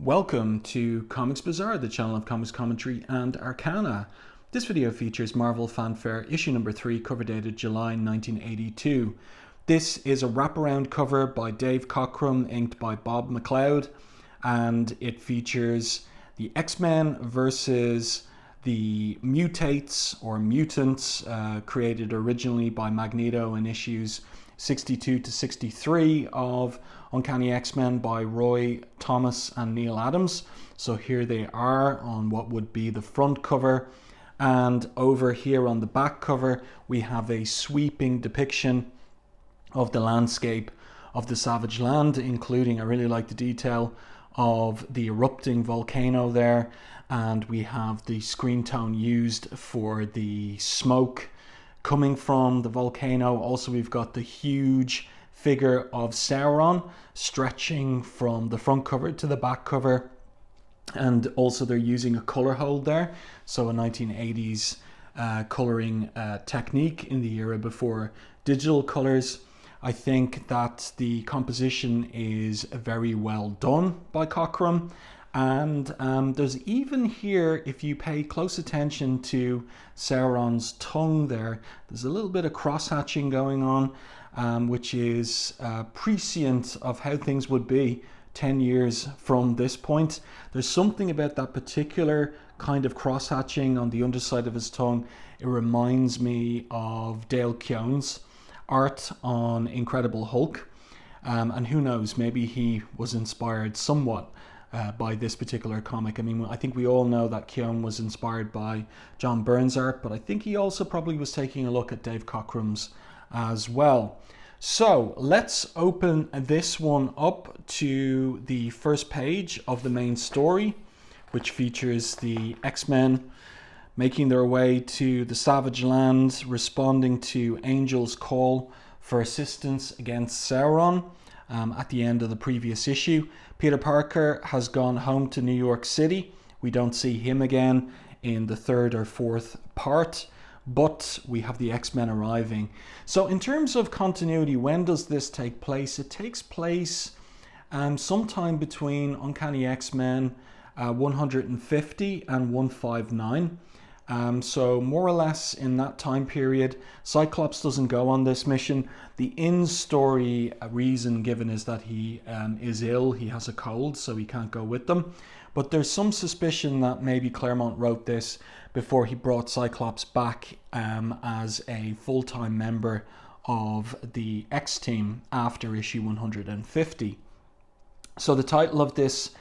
Welcome to Comics Bazaar, the channel of comics commentary and arcana. This video features Marvel Fanfare issue number 3, cover dated July 1982. This is a wraparound cover by Dave Cockrum, inked by Bob McLeod, and it features the X-Men versus the mutates or mutants created originally by Magneto in issues 62 to 63 of Uncanny X-Men by Roy Thomas and Neil Adams. So here they are on what would be the front cover, and over here on the back cover we have a sweeping depiction of the landscape of the Savage Land, including, I really like the detail of the erupting volcano there, and we have the screen tone used for the smoke coming from the volcano. Also, we've got the huge figure of Sauron stretching from the front cover to the back cover, and also they're using a color hold there, so a 1980s coloring technique in the era before digital colors. I think that the composition is very well done by Cockrum, and there's even here, if you pay close attention to Sauron's tongue there, there's a little bit of cross-hatching going on, which is prescient of how things would be 10 years from this point. There's something about that particular kind of cross-hatching on the underside of his tongue. It reminds me of Dale Keown's art on Incredible Hulk, and who knows, maybe he was inspired somewhat by this particular comic. I mean, I think we all know that Keown was inspired by John Byrne's art, but I think he also probably was taking a look at Dave Cockrum's as well. So let's open this one up to the first page of the main story, which features the X-Men making their way to the Savage Land, responding to Angel's call for assistance against Sauron. At the end of the previous issue, Peter Parker has gone home to New York City. We don't see him again in the third or fourth part, but we have the X-Men arriving. So in terms of continuity, when does this take place? It takes place sometime between Uncanny X-Men 150 and 159. So more or less in that time period. Cyclops doesn't go on this mission. The in-story reason given is that he is ill, he has a cold, so he can't go with them. But there's some suspicion that maybe Claremont wrote this before he brought Cyclops back as a full-time member of the X-Team after issue 150. So the title of this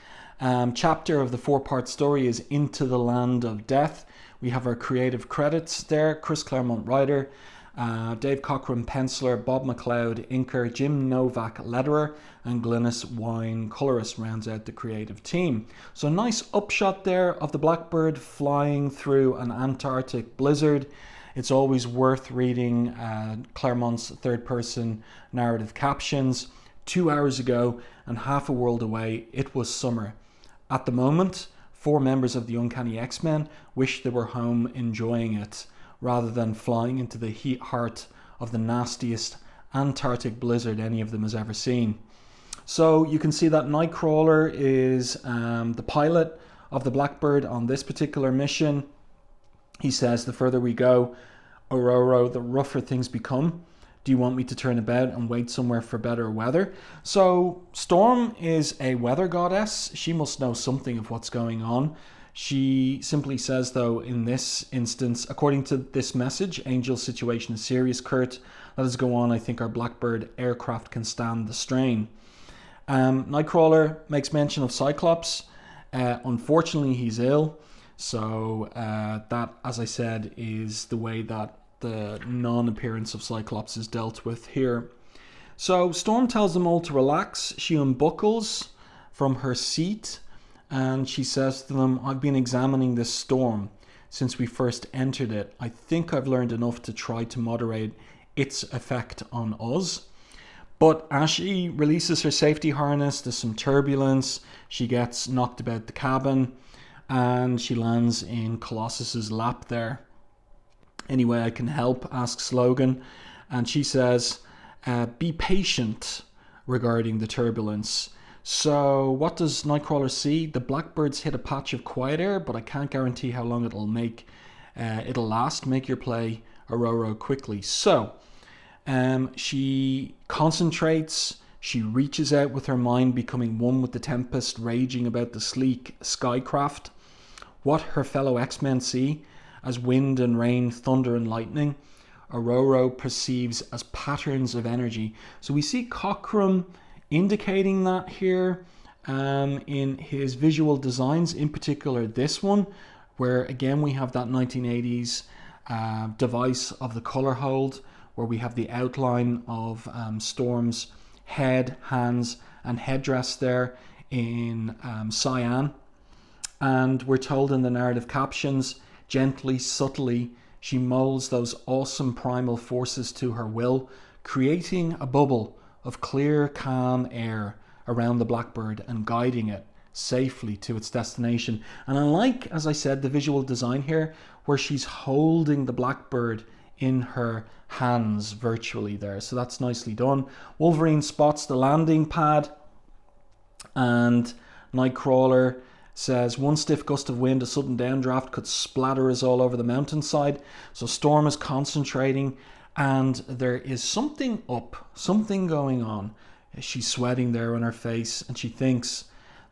chapter of the four-part story is Into the Land of Death. We have our creative credits there: Chris Claremont, writer, Dave Cockrum, penciler, Bob McLeod, inker, Jim Novak, letterer, and Glynis Wine, colorist, rounds out the creative team. So nice upshot there of the Blackbird flying through an Antarctic blizzard. It's always worth reading Claremont's third-person narrative captions. 2 hours ago and half a world away, it was summer. At the moment, 4 members of the Uncanny X-Men wish they were home enjoying it, rather than flying into the heart of the nastiest Antarctic blizzard any of them has ever seen. So you can see that Nightcrawler is the pilot of the Blackbird on this particular mission. He says, "The further we go, Aurora, the rougher things become. Do you want me to turn about and wait somewhere for better weather?" So Storm is a weather goddess. She must know something of what's going on. She simply says, though, in this instance, according to this message, Angel's situation is serious, Kurt. Let us go on. I think our Blackbird aircraft can stand the strain. Nightcrawler makes mention of Cyclops. Unfortunately, he's ill. So that, as I said, is the way that the non-appearance of Cyclops is dealt with here. So Storm tells them all to relax. She unbuckles from her seat and she says to them, "I've been examining this storm since we first entered it. I think I've learned enough to try to moderate its effect on us." But as she releases her safety harness, there's some turbulence. She gets knocked about the cabin and she lands in Colossus's lap there. "Any way I can help?" asks Logan, and she says, "Be patient regarding the turbulence. So what does Nightcrawler see? The blackbirds hit a patch of quiet air, but I can't guarantee how long it'll last. Make your play, Aurora, quickly. So she concentrates. She reaches out with her mind, becoming one with the tempest raging about the sleek skycraft. What her fellow X-Men see as wind and rain, thunder and lightning, Aurora perceives as patterns of energy. So we see Cockrum indicating that here in his visual designs, in particular this one, where again we have that 1980s device of the color hold, where we have the outline of Storm's head, hands and headdress there in cyan. And we're told in the narrative captions, gently, subtly, she molds those awesome primal forces to her will, creating a bubble of clear, calm air around the blackbird and guiding it safely to its destination. And I like, as I said, the visual design here, where she's holding the blackbird in her hands virtually there. So that's nicely done. Wolverine spots the landing pad, and Nightcrawler says, one stiff gust of wind, a sudden downdraft could splatter us all over the mountainside. So Storm is concentrating, and there is something going on. She's sweating there on her face, and she thinks,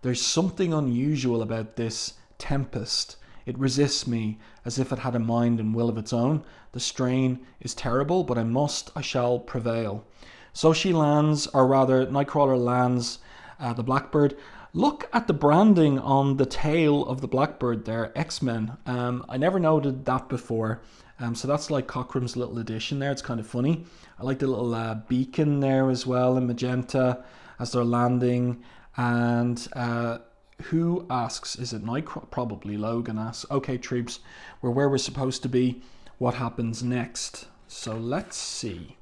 there's something unusual about this tempest. It resists me as if it had a mind and will of its own. The strain is terrible, but I shall prevail. So she lands, or rather, Nightcrawler lands the blackbird. Look at the branding on the tail of the blackbird there, X-Men. I never noted that before. So that's like Cockrum's little addition there. It's kind of funny. I like the little beacon there as well in magenta as they're landing. And who asks? Is it Nightcrawler? Probably Logan asks. Okay, troops, we're where we're supposed to be. What happens next? So let's see.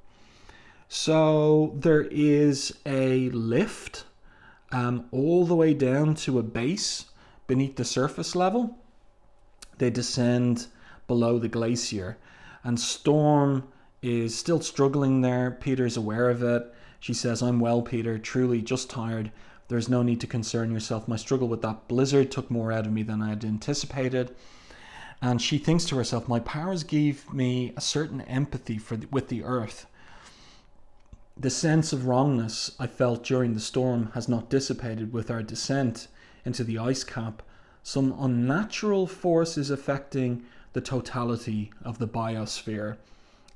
So there is a lift all the way down to a base beneath the surface level. They descend below the glacier, and Storm is still struggling there. Peter's aware of it. She says, I'm well, Peter, truly just tired. There's no need to concern yourself. My struggle with that blizzard took more out of me than I had anticipated. And she thinks to herself, my powers gave me a certain empathy with the earth. The sense of wrongness I felt during the storm has not dissipated with our descent into the ice cap. Some unnatural force is affecting the totality of the biosphere.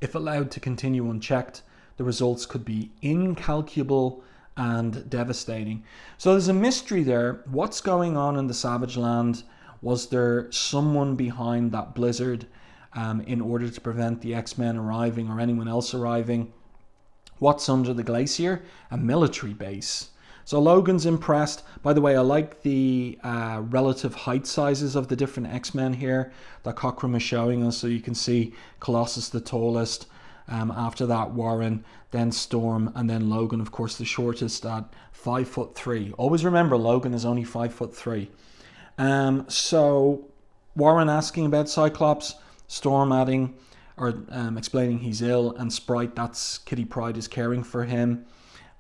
If allowed to continue unchecked, the results could be incalculable and devastating. So there's a mystery there. What's going on in the Savage Land? Was there someone behind that blizzard in order to prevent the X-Men arriving or anyone else arriving? What's under the glacier? A military base. So Logan's impressed. By the way, I like the relative height sizes of the different X-Men here that Cockrum is showing us. So you can see Colossus the tallest, after that Warren, then Storm, and then Logan, of course, the shortest at 5'3". Always remember, Logan is only 5'3". So Warren asking about Cyclops, Storm adding or explaining he's ill, and Sprite, that's Kitty Pryde, is caring for him.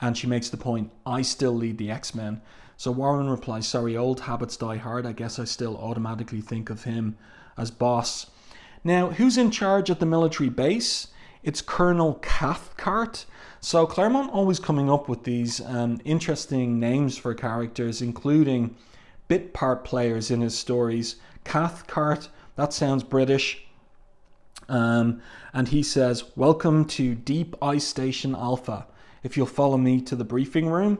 And she makes the point, I still lead the X-Men. So Warren replies, sorry, old habits die hard. I guess I still automatically think of him as boss. Now, who's in charge at the military base? It's Colonel Cathcart. So Claremont always coming up with these interesting names for characters, including bit part players in his stories. Cathcart, that sounds British. And he says, welcome to Deep Ice Station Alpha. If you'll follow me to the briefing room.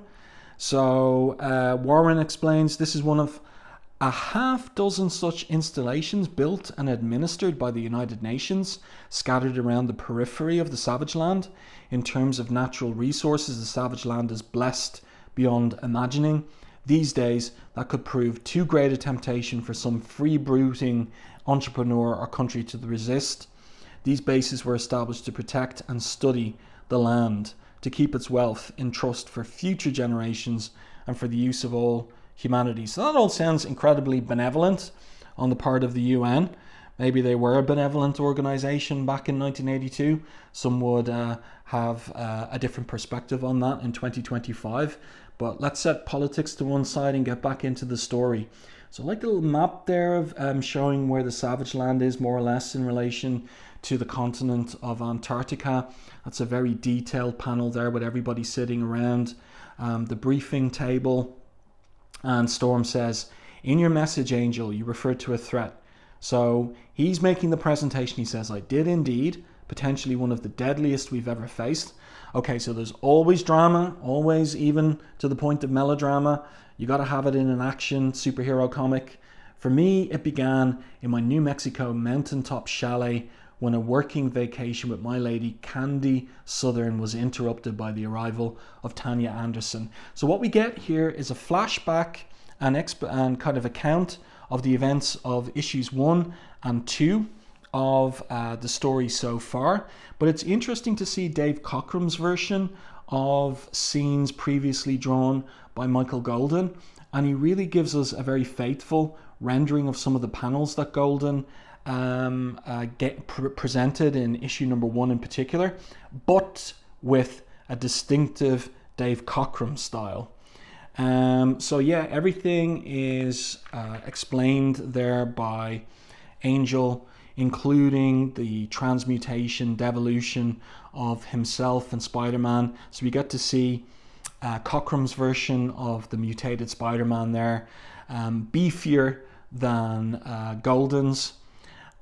So Warren explains this is one of a half dozen such installations built and administered by the United Nations, scattered around the periphery of the Savage Land. In terms of natural resources, the Savage Land is blessed beyond imagining. These days, that could prove too great a temptation for some freebooting entrepreneur or country to resist. These bases were established to protect and study the land, to keep its wealth in trust for future generations and for the use of all humanity. So that all sounds incredibly benevolent on the part of the UN. Maybe they were a benevolent organization back in 1982. Some would have a different perspective on that in 2025. But let's set politics to one side and get back into the story. So I like the little map there of showing where the Savage Land is, more or less, in relation to the continent of Antarctica. That's a very detailed panel there with everybody sitting around the briefing table. And Storm says, in your message, Angel, you referred to a threat. So he's making the presentation. He says, I did indeed, potentially one of the deadliest we've ever faced. Okay, so there's always drama, always, even to the point of melodrama. You got to have it in an action superhero comic. For me, it began in my New Mexico mountaintop chalet when a working vacation with my lady Candy Southern was interrupted by the arrival of Tanya Anderson. So what we get here is a flashback and kind of account of the events of issues 1 and 2 of the story so far. But it's interesting to see Dave Cockrum's version of scenes previously drawn by Michael Golden, and he really gives us a very faithful rendering of some of the panels that Golden presented in issue number 1 in particular, but with a distinctive Dave Cockrum style. So yeah, everything is explained there by Angel, including the transmutation, devolution of himself and Spider-Man. So we get to see Cockrum's version of the mutated Spider-Man there, beefier than Golden's.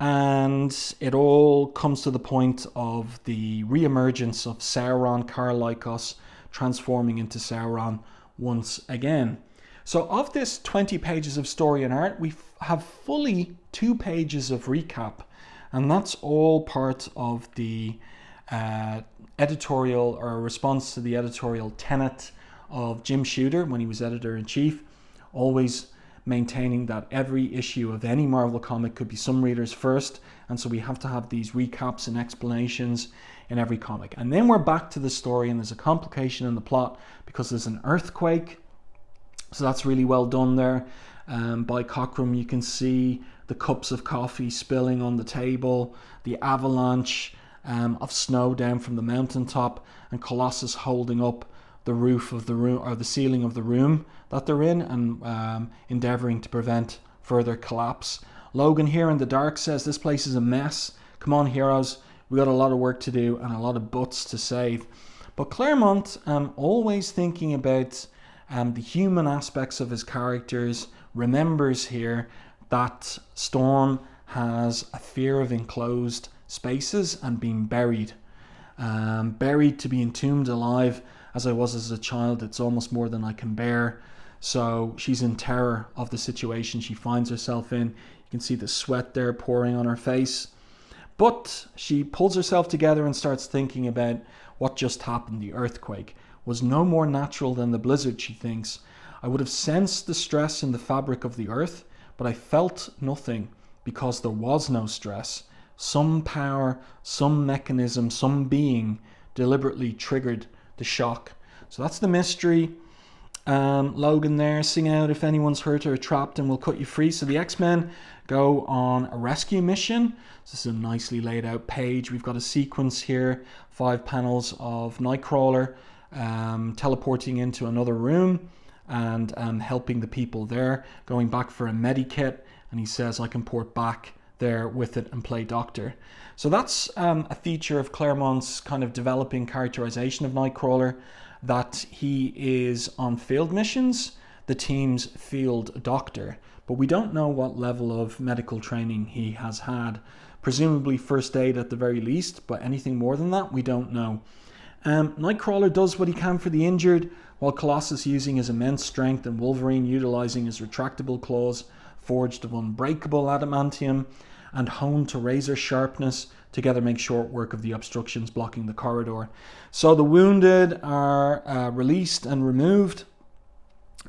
And it all comes to the point of the re-emergence of Sauron, Karl-Lykos, transforming into Sauron once again. So of this 20 pages of story and art, we have fully 2 pages of recap, and that's all part of the editorial, or response to the editorial tenet of Jim Shooter when he was editor-in-chief, always maintaining that every issue of any Marvel comic could be some readers first, and so we have to have these recaps and explanations in every comic. And then we're back to the story, and there's a complication in the plot because there's an earthquake. So that's really well done there by Cockrum. You can see the cups of coffee spilling on the table, the avalanche of snow down from the mountaintop, and Colossus holding up the roof of the room, or the ceiling of the room that they're in, and endeavoring to prevent further collapse. Logan here in the dark says, this place is a mess. Come on, heroes. We got a lot of work to do and a lot of butts to save. But Claremont, always thinking about the human aspects of his characters, remembers here that Storm has a fear of enclosed spaces and being buried. Buried to be entombed alive. As I was as a child, it's almost more than I can bear. So she's in terror of the situation she finds herself in. You can see the sweat there pouring on her face. But she pulls herself together and starts thinking about what just happened. The earthquake was no more natural than the blizzard, she thinks. I would have sensed the stress in the fabric of the earth, but I felt nothing because there was no stress. Some power, some mechanism, some being deliberately triggered the shock. So that's the mystery. Logan there, sing out if anyone's hurt or trapped and we'll cut you free. So the X-Men go on a rescue mission. This is a nicely laid out page. We've got a sequence here, 5 panels of Nightcrawler teleporting into another room and helping the people there, going back for a medikit, and he says I can port back there with it and play doctor. So that's a feature of Claremont's kind of developing characterization of Nightcrawler, that he is on field missions, the team's field doctor, but we don't know what level of medical training he has had. Presumably first aid at the very least, but anything more than that, we don't know. Nightcrawler does what he can for the injured, while Colossus using his immense strength and Wolverine utilizing his retractable claws, forged of unbreakable adamantium and honed to razor sharpness, together make short work of the obstructions blocking the corridor. So the wounded are released and removed,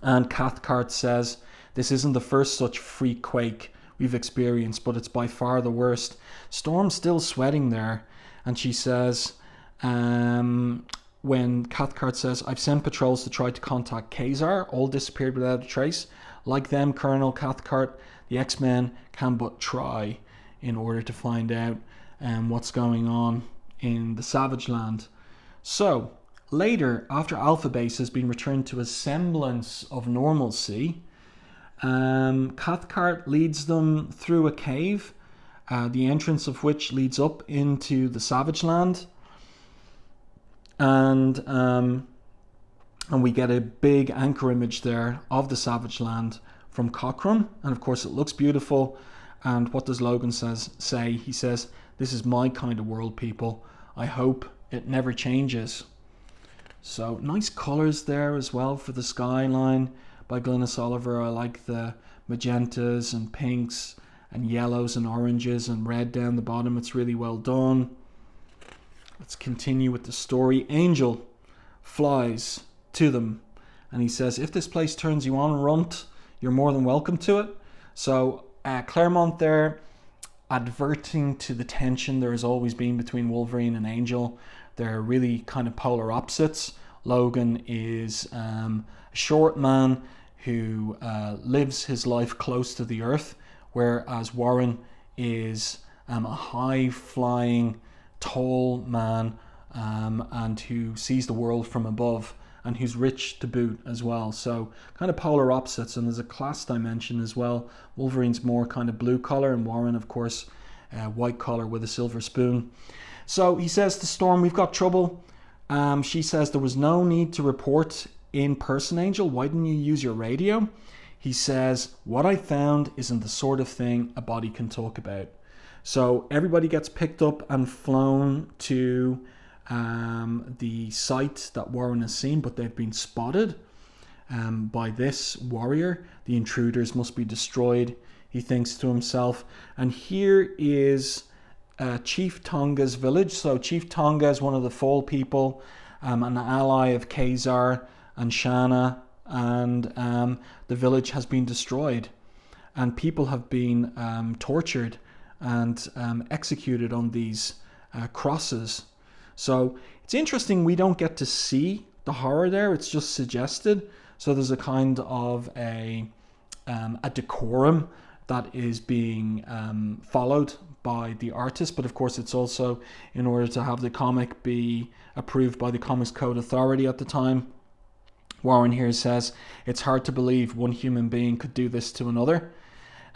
and Cathcart says, this isn't the first such freak quake we've experienced, but it's by far the worst. Storm's still sweating there, and she says, when Cathcart says, I've sent patrols to try to contact Kazar, all disappeared without a trace. Like them, Colonel Cathcart, the X-Men can but try in order to find out what's going on in the Savage Land. So later, after Alpha Base has been returned to a semblance of normalcy, Cathcart leads them through a cave, the entrance of which leads up into the Savage Land, and we get a big anchor image there of the Savage Land from Cockrum, and of course it looks beautiful. And what does Logan say? He says, "This is my kind of world, people. I hope it never changes." So nice colours there as well for the skyline by Glynis Oliver. I like the magentas and pinks and yellows and oranges and red down the bottom. It's really well done. Let's continue with the story. Angel flies to them and he says, "If this place turns you on, Runt, you're more than welcome to it." So Claremont there adverting to the tension there has always been between Wolverine and Angel. They're really kind of polar opposites. Logan is a short man who lives his life close to the earth, whereas Warren is a high-flying, tall man and who sees the world from above and who's rich to boot as well. So kind of polar opposites, and there's a class dimension as well. Wolverine's more kind of blue collar, and Warren, of course, white collar with a silver spoon. So he says to Storm, "We've got trouble." She says, "There was no need to report in person, Angel. Why didn't you use your radio?" He says, "What I found isn't the sort of thing a body can talk about." So everybody gets picked up and flown to the site that Warren has seen, but they've been spotted by this warrior. The intruders must be destroyed, he thinks to himself. And here is Chief Tonga's village. So Chief Tonga is one of the Fall people, an ally of Khazar and Shanna, and the village has been destroyed and people have been tortured and executed on these crosses. So it's interesting, we don't get to see the horror there, it's just suggested. So there's a kind of a decorum that is being followed by the artist, but of course it's also in order to have the comic be approved by the Comics Code Authority at the time. Warren here says, "It's hard to believe one human being could do this to another."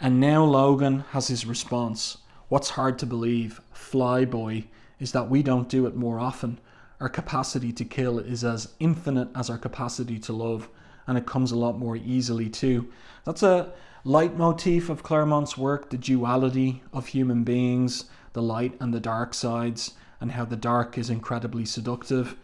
And now Logan has his response. "What's hard to believe, Flyboy, is that we don't do it more often. Our capacity to kill is as infinite as our capacity to love, and it comes a lot more easily too." That's a leitmotif of Claremont's work, the duality of human beings, the light and the dark sides, and how the dark is incredibly seductive.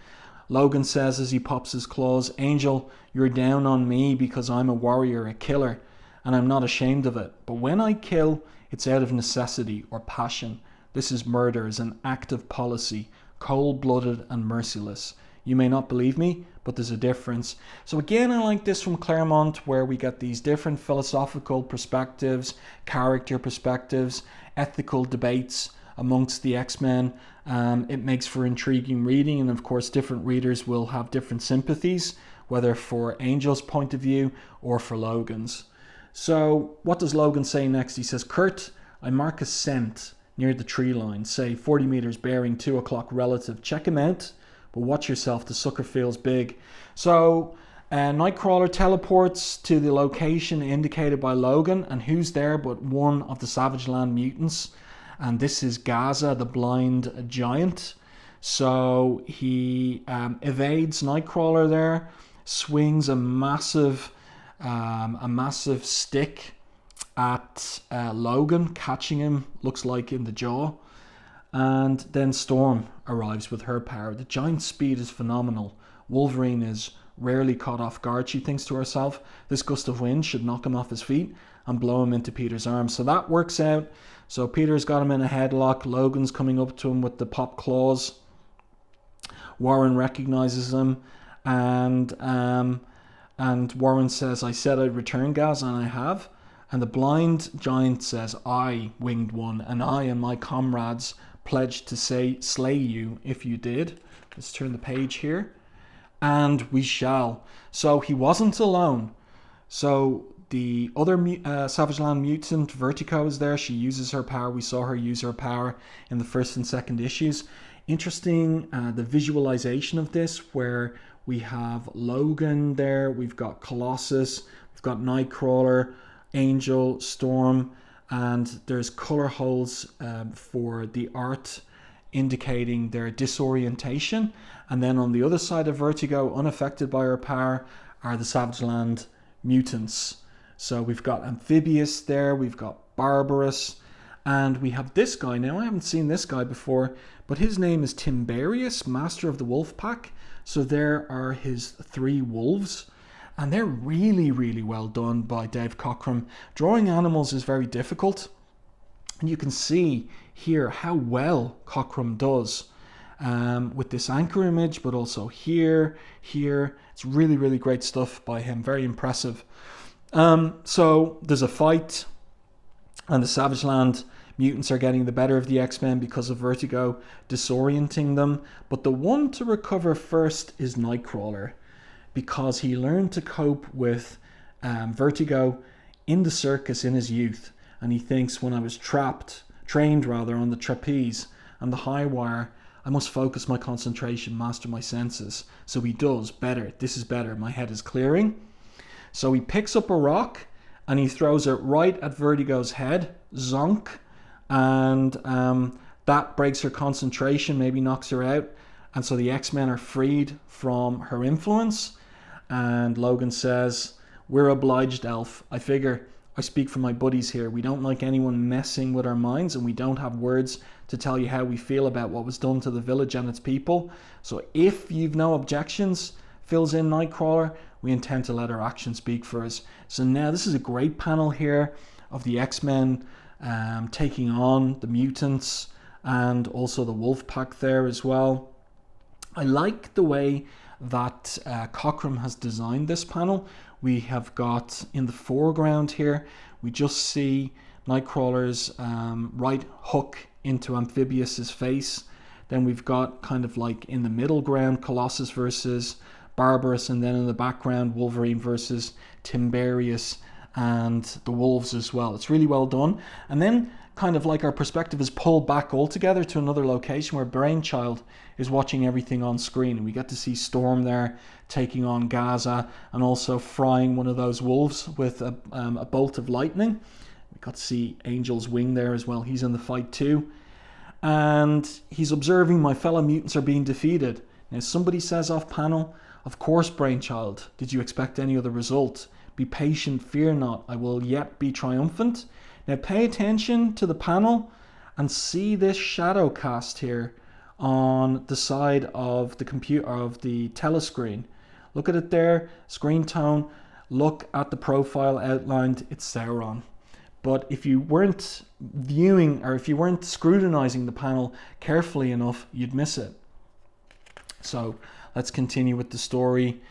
Logan says as he pops his claws, "Angel, you're down on me because I'm a warrior, a killer, and I'm not ashamed of it. But when I kill, it's out of necessity or passion. This is murder, is an act of policy, cold-blooded and merciless. You may not believe me, but there's a difference." So again, I like this from Claremont, where we get these different philosophical perspectives, character perspectives, ethical debates amongst the X-Men. It makes for intriguing reading, and of course different readers will have different sympathies, whether for Angel's point of view or for Logan's. So what does Logan say next? He says, "Kurt, I mark a scent near the tree line, say 40 meters bearing 2 o'clock relative. Check him out, but watch yourself, the sucker feels big." So Nightcrawler teleports to the location indicated by Logan, and who's there but one of the Savage Land mutants, and this is Gaza, the blind giant. So he evades Nightcrawler there, swings a massive stick at Logan, catching him, looks like in the jaw. And then Storm arrives with her power. The giant's speed is phenomenal. Wolverine is rarely caught off guard, she thinks to herself. This gust of wind should knock him off his feet and blow him into Peter's arms. So that works out. So Peter's got him in a headlock. Logan's coming up to him with the pop claws. Warren recognizes him, and Warren says, "I said I'd return, Gaz, and I have." And the blind giant says, "I, Winged One, and I and my comrades pledged to slay you if you did." Let's turn the page here. "And we shall." So he wasn't alone. So the other Savage Land mutant, Vertigo, is there. She uses her power. We saw her use her power in the first and second issues. Interesting, the visualization of this, where we have Logan there, we've got Colossus, we've got Nightcrawler, Angel, Storm, and there's color holes for the art indicating their disorientation. And then on the other side of Vertigo, unaffected by her power, are the Savage Land mutants. So we've got Amphibious there, we've got Barbarous, and we have this guy. Now, I haven't seen this guy before, but his name is Timberius, Master of the Wolf Pack. So there are his 3 wolves, and they're really, really well done by Dave Cockrum. Drawing animals is very difficult, and you can see here how well Cockrum does with this anchor image, but also here. It's really, really great stuff by him. Very impressive. So there's a fight, and the Savage Land mutants are getting the better of the X-Men because of Vertigo disorienting them. But the one to recover first is Nightcrawler, because he learned to cope with Vertigo in the circus in his youth. And he thinks, when I was trained on the trapeze and the high wire, I must focus my concentration, master my senses. So he does better. This is better. My head is clearing. So he picks up a rock and he throws it right at Vertigo's head. Zonk. And that breaks her concentration, maybe knocks her out. And so the X-Men are freed from her influence. And Logan says, "We're obliged, Elf. I figure I speak for my buddies here. We don't like anyone messing with our minds, and we don't have words to tell you how we feel about what was done to the village and its people. So if you've no objections," fills in Nightcrawler, "we intend to let our actions speak for us." So now this is a great panel here of the X-Men taking on the mutants and also the wolf pack there as well. I like the way that Cockrum has designed this panel. We have got in the foreground here, we just see Nightcrawler's right hook into Amphibious's face. Then we've got kind of like in the middle ground Colossus versus Barbarous, and then in the background Wolverine versus Timberius and the wolves as well. It's really well done. And then kind of like our perspective is pulled back altogether to another location where Brainchild is watching everything on screen. And we get to see Storm there taking on Gaza and also frying one of those wolves with a bolt of lightning. We got to see Angel's wing there as well. He's in the fight too. And he's observing my fellow mutants are being defeated. Now somebody says off panel, "Of course, Brainchild. Did you expect any other result? Be patient, fear not. I will yet be triumphant." Now pay attention to the panel and see this shadow cast here on the side of the computer, of the telescreen. Look at it there, screen tone. Look at the profile outlined. It's Sauron. But if you weren't viewing, or if you weren't scrutinizing the panel carefully enough, you'd miss it. So let's continue with the story.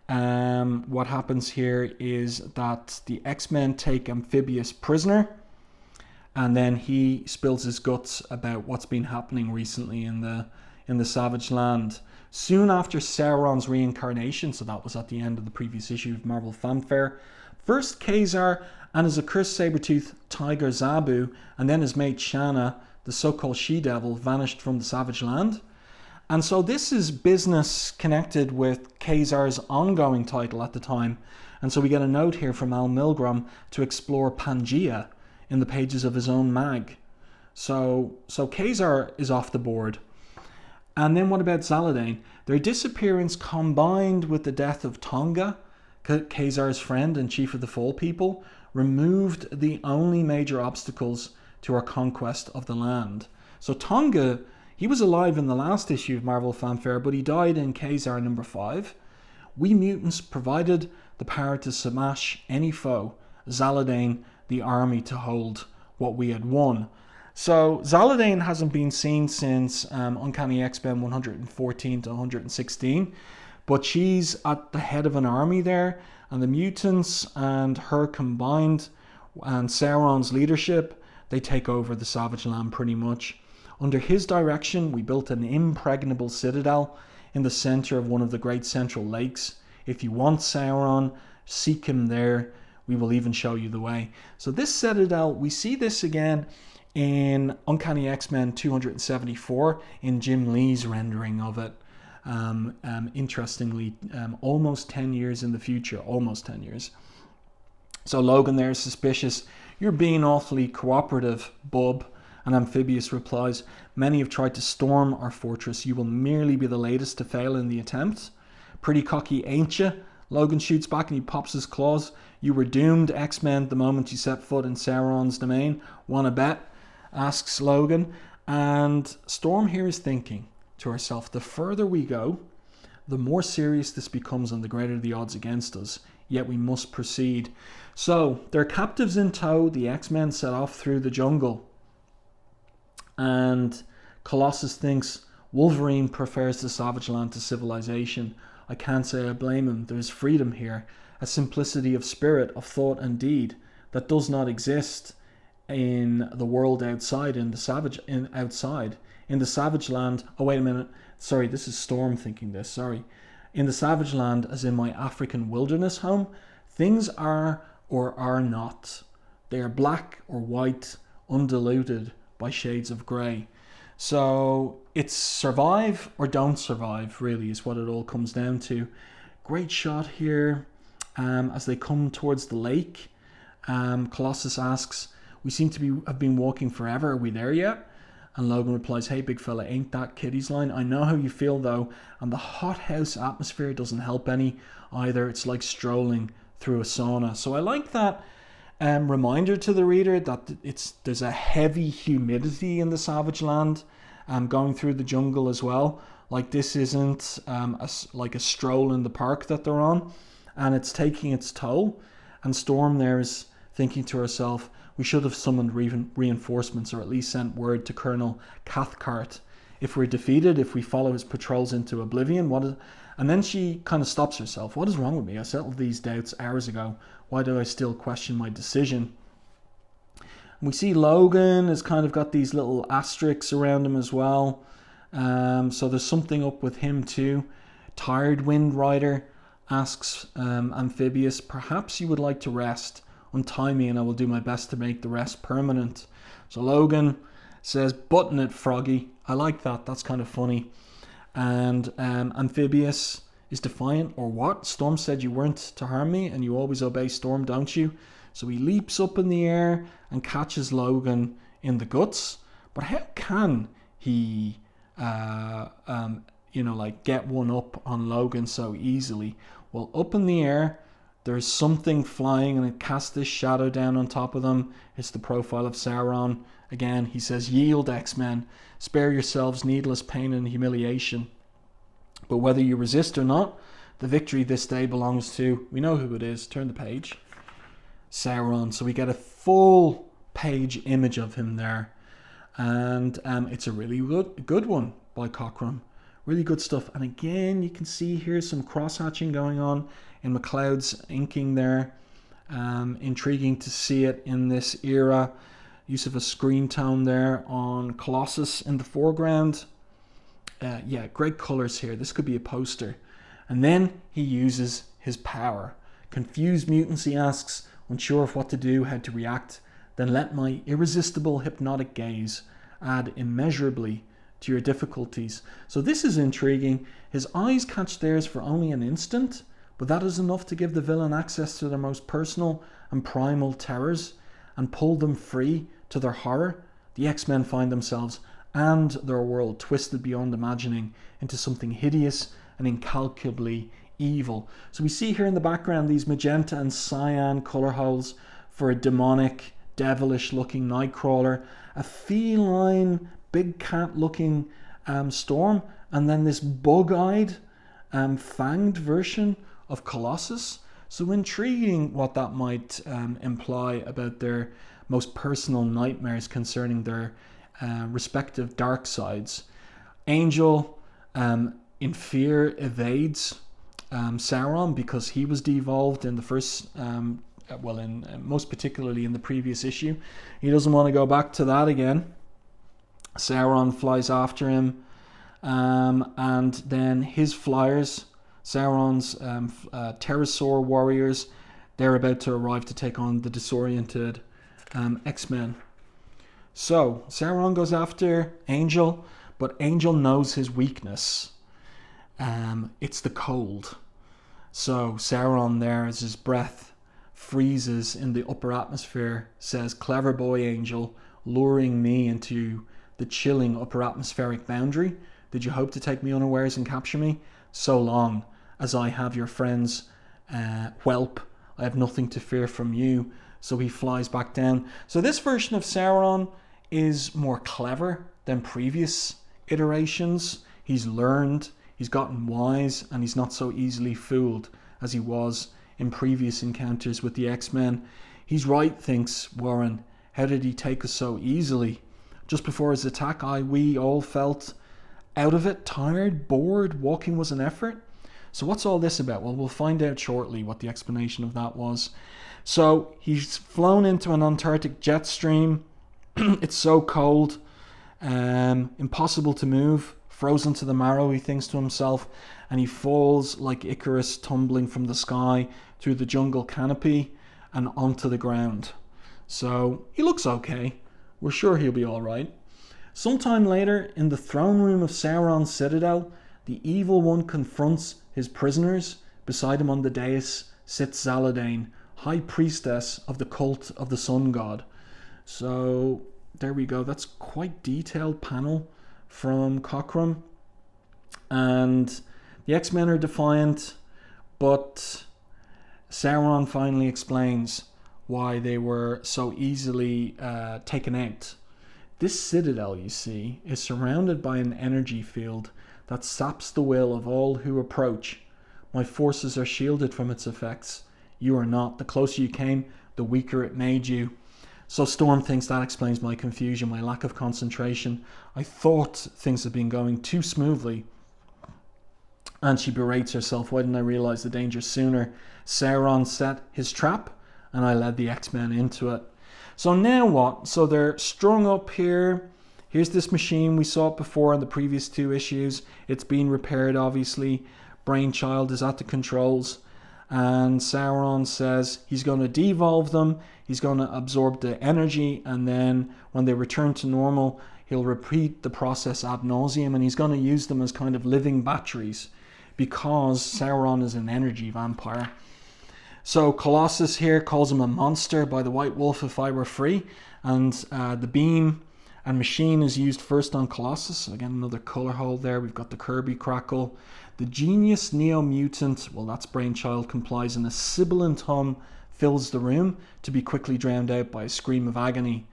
What happens here is that the X-Men take Amphibious prisoner, and then he spills his guts about what's been happening recently in the Savage Land. Soon after Sauron's reincarnation, so that was at the end of the previous issue of Marvel Fanfare, first Kazar and his accursed saber-toothed tiger Zabu, and then his mate Shanna, the so-called she-devil, vanished from the Savage Land. And so this is business connected with Kazar's ongoing title at the time. And so we get a note here from Al Milgrom to explore Pangea in the pages of his own mag. So Kazar is off the board. And then what about Zaladane? Their disappearance combined with the death of Tonga, Kazar's friend and chief of the Fall People, removed the only major obstacles to our conquest of the land. So Tonga, he was alive in the last issue of Marvel Fanfare, but he died in Kazar number 5. We mutants provided the power to smash any foe. Zaladane, the army to hold what we had won. So Zaladane hasn't been seen since Uncanny X-Men 114 to 116, but she's at the head of an army there, and the mutants and her combined, and Sauron's leadership, they take over the Savage Land pretty much. Under his direction, we built an impregnable citadel in the center of one of the great central lakes. If you want Sauron, seek him there. We will even show you the way. So this citadel, we see this again in Uncanny X-Men 274 in Jim Lee's rendering of it. Interestingly, almost 10 years in the future, almost 10 years. So Logan there is suspicious. You're being awfully cooperative, bub. And Amphibious replies, many have tried to storm our fortress. You will merely be the latest to fail in the attempt. Pretty cocky, ain't you? Logan shoots back and he pops his claws. You were doomed, X-Men, the moment you set foot in Sauron's domain. Wanna bet? Asks Logan. And Storm here is thinking to herself, the further we go, the more serious this becomes and the greater the odds against us. Yet we must proceed. So, their captives in tow, the X-Men set off through the jungle. And Colossus thinks Wolverine prefers the Savage Land to civilization. I can't say I blame him. There's freedom here, a simplicity of spirit, of thought and deed that does not exist in the world outside, in the Savage Land. Oh, wait a minute. Sorry, this is Storm thinking this. Sorry. In the Savage Land, as in my African wilderness home, things are or are not. They are black or white, undiluted by shades of grey. So it's survive or don't survive, really, is what it all comes down to. Great shot here as they come towards the lake. Colossus asks, we seem to have been walking forever. Are we there yet? And Logan replies, hey, big fella, ain't that Kitty's line? I know how you feel, though, and the hothouse atmosphere doesn't help any either. It's like strolling through a sauna. So I like that reminder to the reader that there's a heavy humidity in the Savage Land, going through the jungle as well. Like this isn't like a stroll in the park that they're on, and it's taking its toll. And Storm there is thinking to herself, we should have summoned reinforcements or at least sent word to Colonel Cathcart. If we're defeated, if we follow his patrols into oblivion, and then she kind of stops herself. What is wrong with me? I settled these doubts hours ago. Why do I still question my decision? And we see Logan has kind of got these little asterisks around him as well. So there's something up with him too. Tired Wind Rider asks Amphibious, perhaps you would like to rest. Untie me and I will do my best to make the rest permanent. So Logan says, button it, Froggy. I like that. That's kind of funny. And Amphibious is defiant, or what? Storm said you weren't to harm me and you always obey Storm, don't you? So he leaps up in the air and catches Logan in the guts. But how can he get one up on Logan so easily? Well, up in the air, there's something flying and it casts this shadow down on top of them. It's the profile of Sauron. Again, he says, yield, X-Men. Spare yourselves needless pain and humiliation. But whether you resist or not, the victory this day belongs to, we know who it is. Turn the page. Sauron. So we get a full page image of him there. And it's a really good one by Cockrum. Really good stuff. And again, you can see here some cross-hatching going on in McLeod's inking there. Intriguing to see it in this era. Use of a screen tone there on Colossus in the foreground. Yeah, great colours here. This could be a poster. And then he uses his power. Confused mutants, he asks, unsure of what to do, how to react. Then let my irresistible hypnotic gaze add immeasurably to your difficulties. So this is intriguing. His eyes catch theirs for only an instant, but that is enough to give the villain access to their most personal and primal terrors and pull them free to their horror. The X-Men find themselves and their world twisted beyond imagining into something hideous and incalculably evil. So we see here in the background these magenta and cyan color holes for a demonic, devilish looking Nightcrawler, a feline, big cat looking Storm, and then this bug-eyed, fanged version of Colossus. So intriguing what that might imply about their most personal nightmares concerning their respective dark sides. Angel in fear evades Sauron because he was devolved in the first, most particularly in the previous issue. He doesn't want to go back to that again. Sauron flies after him, and then his flyers, Sauron's pterosaur warriors, they're about to arrive to take on the disoriented X-Men. So Sauron goes after Angel, but Angel knows his weakness. It's the cold. So Sauron there, as his breath freezes in the upper atmosphere, says, "Clever boy, Angel, luring me into the chilling upper atmospheric boundary. Did you hope to take me unawares and capture me? So long as I have your friends, whelp, I have nothing to fear from you." So he flies back down. So this version of Sauron is more clever than previous iterations. He's learned, he's gotten wise, and he's not so easily fooled as he was in previous encounters with the X-Men. He's right, thinks Warren. How did he take us so easily? Just before his attack, we all felt out of it, tired, bored, walking was an effort. So what's all this about? Well, we'll find out shortly what the explanation of that was. So he's flown into an Antarctic jet stream. It's so cold, impossible to move, frozen to the marrow, he thinks to himself, and he falls like Icarus tumbling from the sky through the jungle canopy and onto the ground. So he looks okay. We're sure he'll be all right. Sometime later, in the throne room of Sauron's citadel, the evil one confronts his prisoners. Beside him on the dais sits Zaladane, high priestess of the cult of the sun god. So there we go. That's quite detailed panel from Cockrum. And the X-Men are defiant, but Sauron finally explains why they were so easily taken out. This citadel, you see, is surrounded by an energy field that saps the will of all who approach. My forces are shielded from its effects. You are not. The closer you came, the weaker it made you. So Storm thinks that explains my confusion, my lack of concentration. I thought things had been going too smoothly. And she berates herself. Why didn't I realize the danger sooner? Sauron set his trap, and I led the X-Men into it. So now what? So they're strung up here. Here's this machine. We saw it before in the previous 2 issues. It's been repaired, obviously. Brainchild is at the controls. And Sauron says he's going to devolve them. He's going to absorb the energy. And then when they return to normal, he'll repeat the process ad nauseum. And he's going to use them as kind of living batteries, because Sauron is an energy vampire. So Colossus here calls him a monster by the White Wolf if I were free. And the beam and machine is used first on Colossus. Again, another colour hold there. We've got the Kirby crackle. The genius neo-mutant, well, that's Brainchild, complies, and a sibilant hum fills the room to be quickly drowned out by a scream of agony.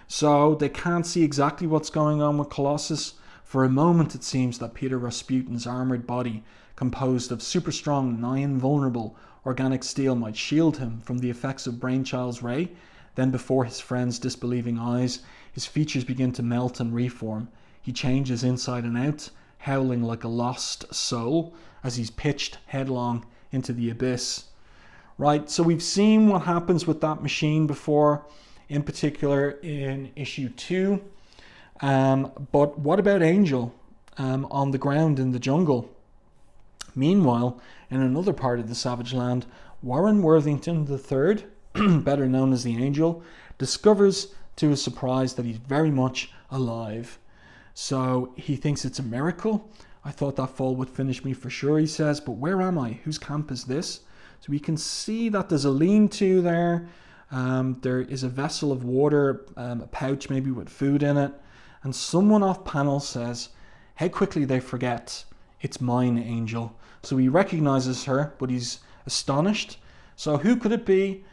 So they can't see exactly what's going on with Colossus. For a moment it seems that Peter Rasputin's armoured body, composed of super strong, nigh invulnerable organic steel, might shield him from the effects of Brainchild's ray. Then before his friend's disbelieving eyes, his features begin to melt and reform. He changes inside and out, howling like a lost soul as he's pitched headlong into the abyss. Right, so we've seen what happens with that machine before, in particular in issue 2. But what about Angel on the ground in the jungle? Meanwhile, in another part of the Savage Land, Warren Worthington III, better known as the Angel, discovers to his surprise that he's very much alive. So he thinks it's a miracle. I thought that fall would finish me for sure, he says, but where am I? Whose camp is this? So we can see that there's a lean-to there. There is a vessel of water, a pouch maybe with food in it. And someone off panel says, how quickly they forget. It's mine, Angel. So he recognizes her, but he's astonished. So who could it be?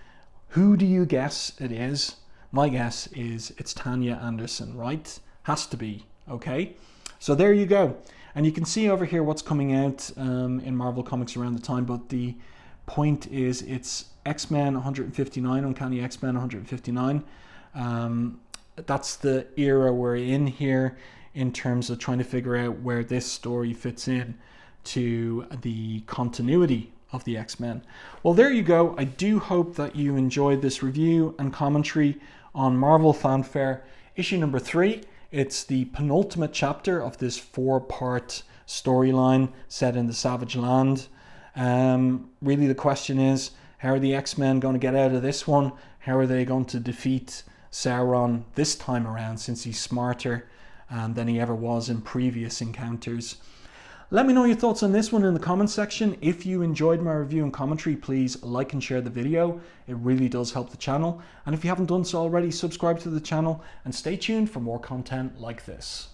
Who do you guess it is? My guess is it's Tanya Anderson, right? Has to be, okay? So there you go. And you can see over here what's coming out in Marvel Comics around the time, but the point is it's X-Men 159, Uncanny X-Men 159. That's the era we're in here in terms of trying to figure out where this story fits in to the continuity of the X-Men. Well, there you go. I do hope that you enjoyed this review and commentary on Marvel Fanfare issue number 3. It's the penultimate chapter of this 4-part storyline set in the Savage Land. Really the question is, how are the X-Men going to get out of this one? How are they going to defeat Sauron this time around, since he's smarter than he ever was in previous encounters. Let me know your thoughts on this one in the comments section. If you enjoyed my review and commentary, please like and share the video. It really does help the channel. And if you haven't done so already, subscribe to the channel and stay tuned for more content like this.